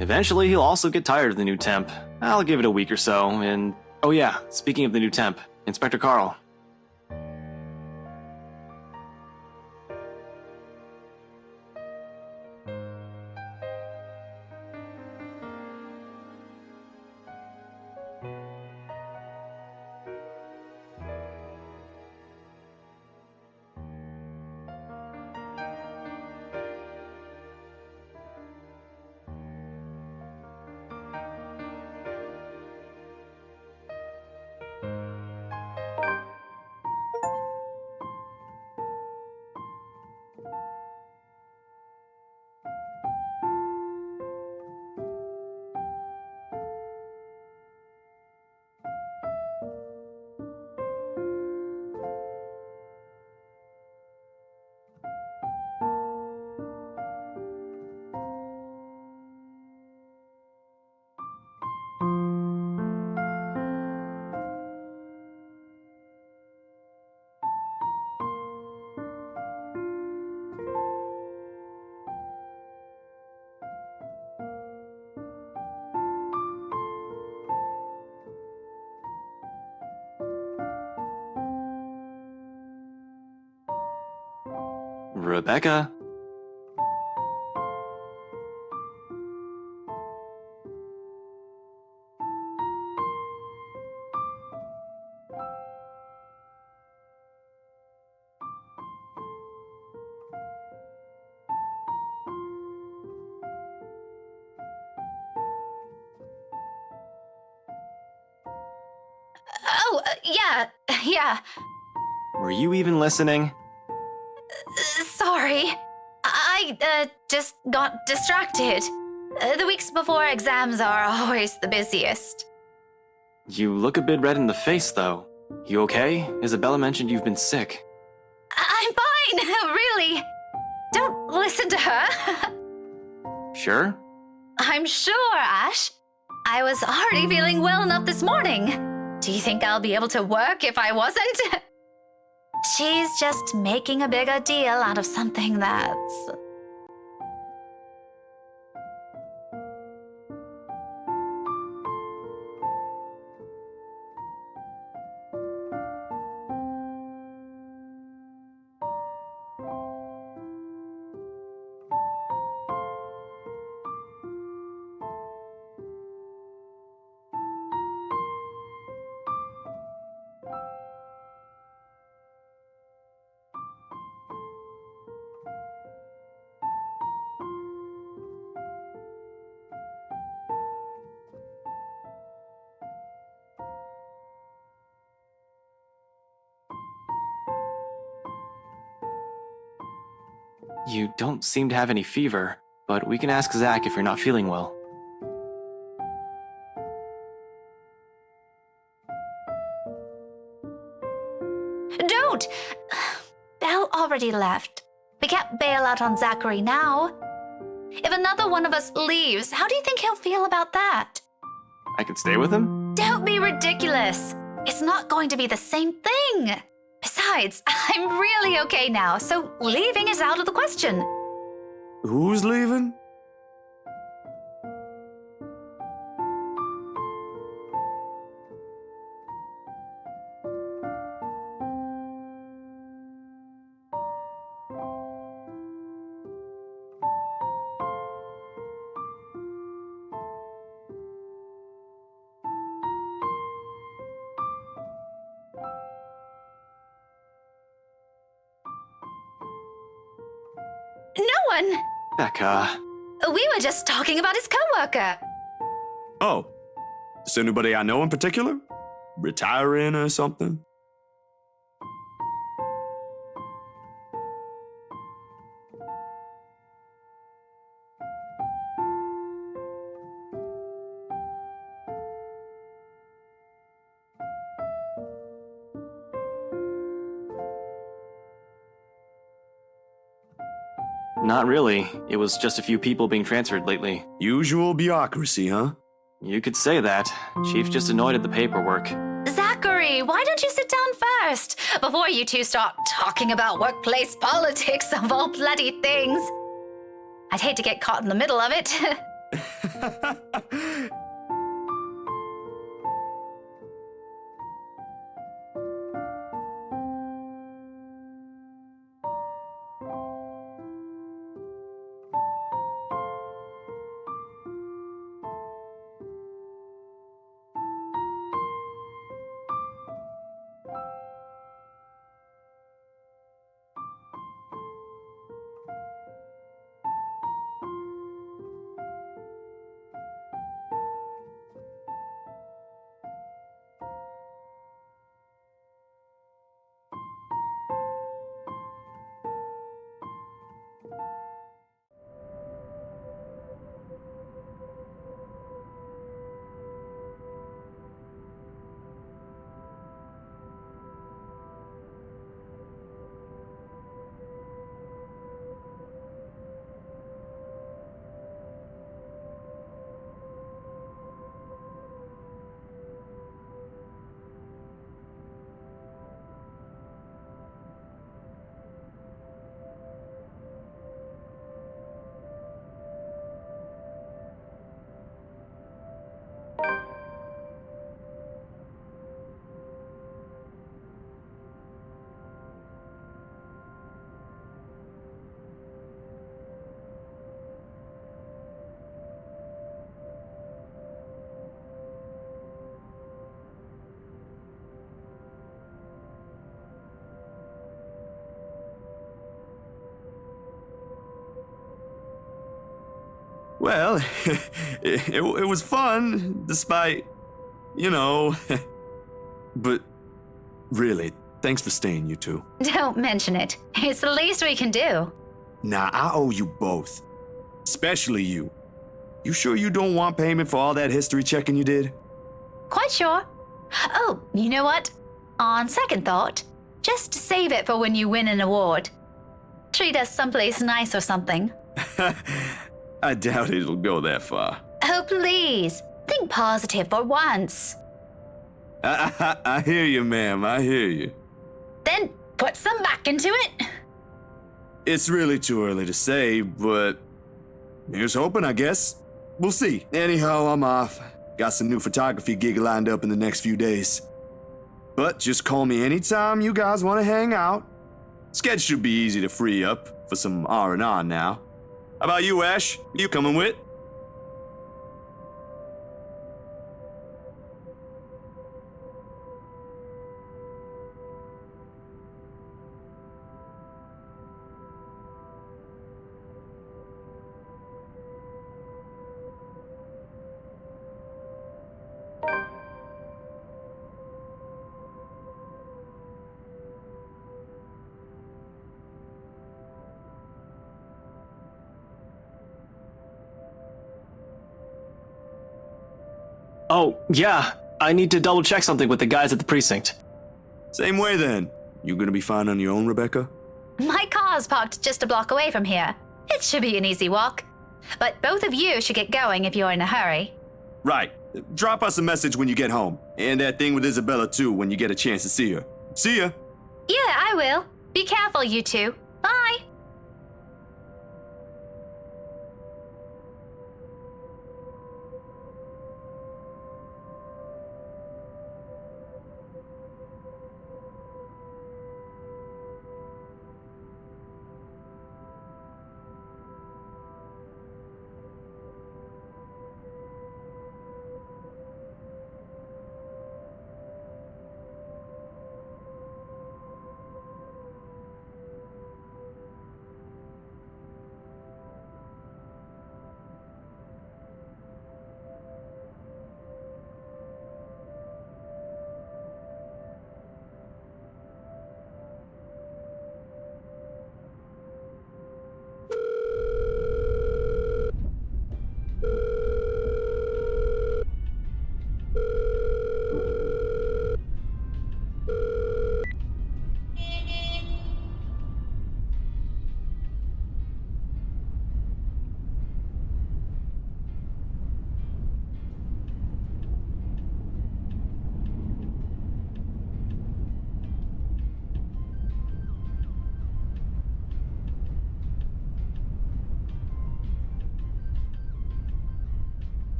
Eventually, he'll also get tired of the new temp. I'll give it a week or so, and... Oh yeah, speaking of the new temp, Inspector Carl. Rebecca? Oh, yeah. Were you even listening? Sorry. I just got distracted. The weeks before exams are always the busiest. You look a bit red in the face, though. You okay? Isabella mentioned you've been sick. I'm fine, really. Don't listen to her. Sure? I'm sure, Ash. I was already feeling well enough this morning. Do you think I'll be able to work if I wasn't? She's just making a bigger deal out of something that's... You don't seem to have any fever, but we can ask Zach if you're not feeling well. Don't! Belle already left. We can't bail out on Zachary now. If another one of us leaves, how do you think he'll feel about that? I could stay with him? Don't be ridiculous. It's not going to be the same thing. Besides, I'm really okay now, so leaving is out of the question. Who's leaving? No one. Becca. We were just talking about his coworker. Oh, is anybody I know in particular? Retiring or something? Not really. It was just a few people being transferred lately. Usual bureaucracy, huh? You could say that. Chief's just annoyed at the paperwork. Zachary, why don't you sit down first before you two start talking about workplace politics of all bloody things? I'd hate to get caught in the middle of it. Well, it was fun, despite, you know. But really, thanks for staying, you two. Don't mention it. It's the least we can do. Nah, I owe you both. Especially you. You sure you don't want payment for all that history checking you did? Quite sure. Oh, you know what? On second thought, just save it for when you win an award. Treat us someplace nice or something. I doubt it'll go that far. Oh, please. Think positive for once. I hear you, ma'am. I hear you. Then put some back into it. It's really too early to say, but here's hoping, I guess. We'll see. Anyhow, I'm off. Got some new photography gig lined up in the next few days. But just call me anytime you guys want to hang out. Sketch should be easy to free up for some R&R now. How about you, Ash? You coming with? Oh, yeah. I need to double check something with the guys at the precinct. Same way then. You gonna be fine on your own, Rebecca? My car's parked just a block away from here. It should be an easy walk. But both of you should get going if you're in a hurry. Right. Drop us a message when you get home. And that thing with Isabella too when you get a chance to see her. See ya. Yeah, I will. Be careful, you two. Bye.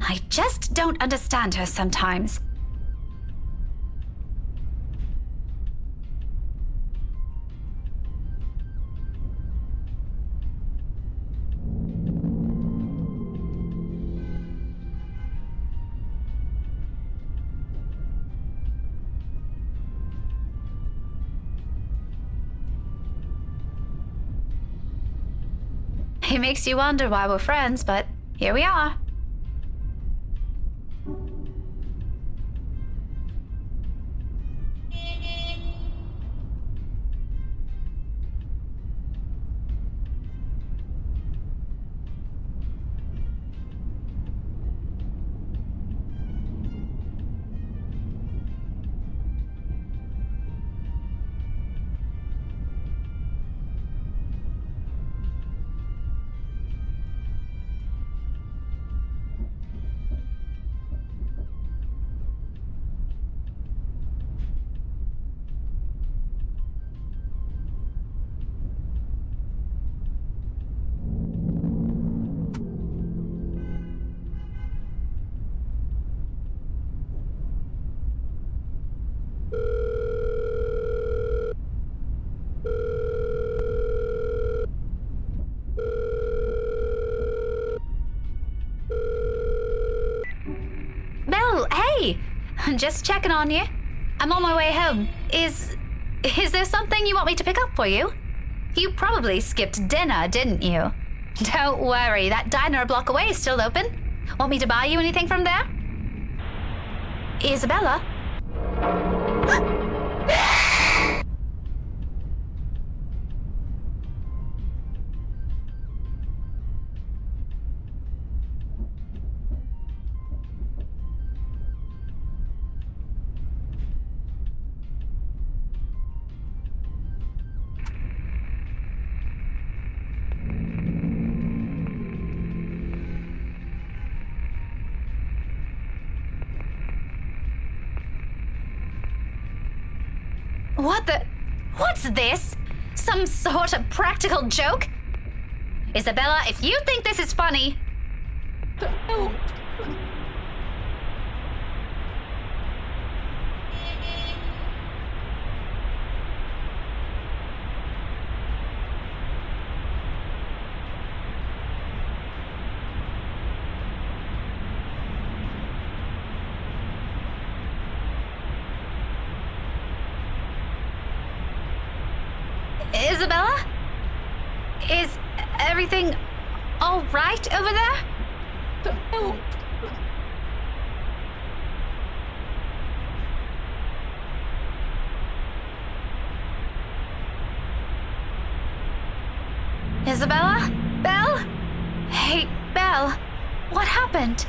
I just don't understand her sometimes. It makes you wonder why we're friends, but here we are. Hey, just checking on you. I'm on my way home. Is there something you want me to pick up for you? You probably skipped dinner, didn't you? Don't worry, that diner a block away is still open. Want me to buy you anything from there? Isabella? What the? What's this? Some sort of practical joke? Isabella, if you think this is funny... Isabella? Is everything all right over there? Isabella? Belle? Hey, Belle, what happened?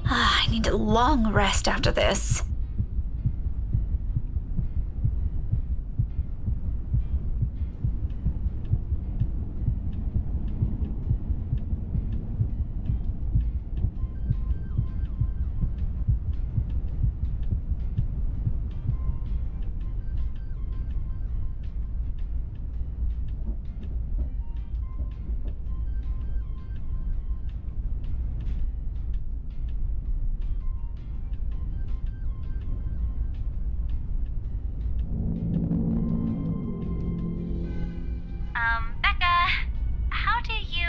I need a long rest after this. Becca, how do you...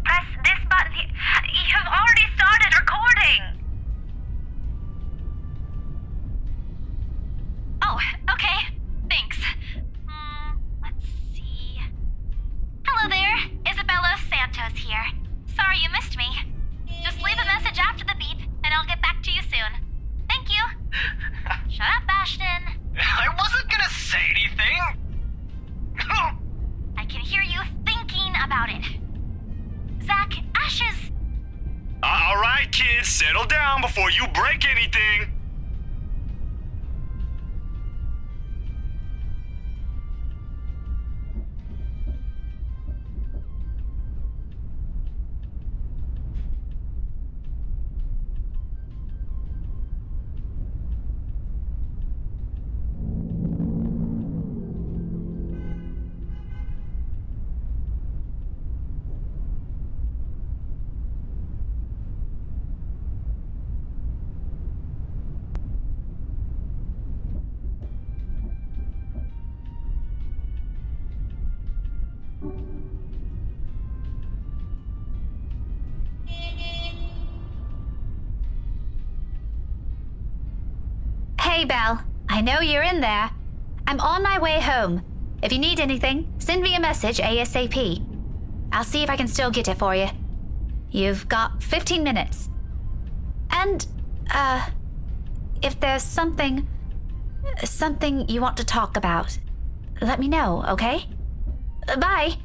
Press this button here. You've already started recording! Oh, okay. Thanks. Let's see... Hello there, Isabella Santos here. Sorry you missed me. Just leave a message after the beep, and I'll get back to you soon. Thank you. Shut up, Ashton. I wasn't gonna say anything! I can hear you thinking about it. Zach, Ash's... Alright, kids, settle down before you break anything. Hey, Belle. I know you're in there. I'm on my way home. If you need anything, send me a message ASAP. I'll see if I can still get it for you. You've got 15 minutes. And, if there's something you want to talk about, let me know, okay? Bye.